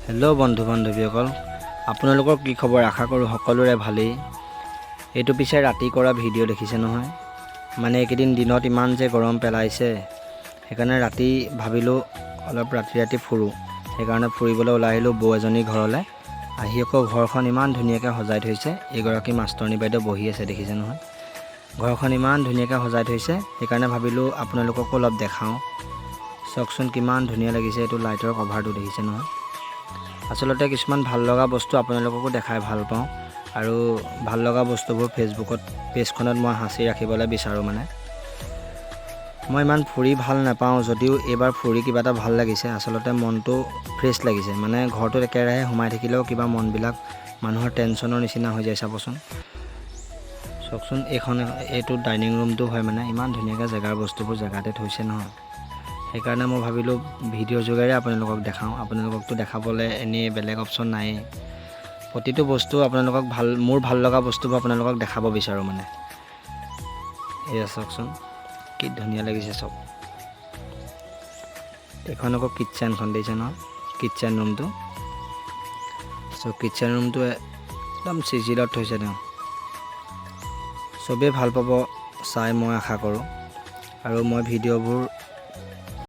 Hello' বন্ধু বান্ধৱীসকল, আপোনালোকৰ কি খবৰ? আশা কৰোঁ সকলোৰে ভালেই। এইটো পিছে ৰাতি কৰা ভিডিঅ' দেখিছে নহয়। মানে এইকেইদিন দিনত ইমান যে গৰম পেলাইছে, সেইকাৰণে ৰাতি ভাবিলোঁ অলপ ৰাতি ফুৰোঁ। সেইকাৰণে ফুৰিবলৈ ওলাই আহিলোঁ বৌ এজনীৰ ঘৰলৈ। আহি আকৌ ঘৰখন ইমান ধুনীয়াকৈ সজাই থৈছে। এগৰাকী মাষ্টৰণী বাইদেউ বহি আছে, দেখিছে নহয়। ঘৰখন ইমান ধুনীয়াকৈ সজাই থৈছে, সেইকাৰণে ভাবিলোঁ আপোনালোককো অলপ দেখাওঁ। চাওকচোন কিমান ধুনীয়া লাগিছে। এইটো লাইটৰ কভাৰটো দেখিছে নহয়। আচলতে কিছুমান ভাল লগা বস্তু আপোনালোককো দেখাই ভাল পাওঁ, আৰু ভাল লগা বস্তুবোৰ ফেচবুকত পেজখনত মই সাঁচি ৰাখিবলৈ বিচাৰোঁ। মানে মই ইমান ফুৰি ভাল নাপাওঁ, যদিও এইবাৰ ফুৰি কিবা এটা ভাল লাগিছে। আচলতে মনটো ফ্ৰেছ লাগিছে। মানে ঘৰটোত একেৰাহে সোমাই থাকিলেও কিবা মনবিলাক মানুহৰ টেনশ্যনৰ নিচিনা হৈ যায়। চাবচোন, চাওকচোন, এইটো ডাইনিং ৰুমটো হয়। মানে ইমান ধুনীয়াকৈ জেগাৰ বস্তুবোৰ জেগাতে থৈছে নহয়। সেইকাৰণে মই ভাবিলোঁ ভিডিঅ' যোগেৰে আপোনালোকক দেখাওঁ। আপোনালোককতো দেখাবলৈ এনেই বেলেগ অপশ্যন নায়েই। প্ৰতিটো বস্তু আপোনালোকক মোৰ ভাল লগা বস্তুবোৰ আপোনালোকক দেখাব বিচাৰোঁ। মানে এয়া চাওকচোন কি ধুনীয়া লাগিছে চব। এইখন আকৌ কিটচেনখন দেখিছে নহয়, কিটচেন ৰুমটো। চ' কিটচেন ৰুমটো একদম চিজিলত থৈছে তেওঁ। চবেই ভাল পাব চাই, মই আশা কৰোঁ। আৰু মই ভিডিঅ'বোৰ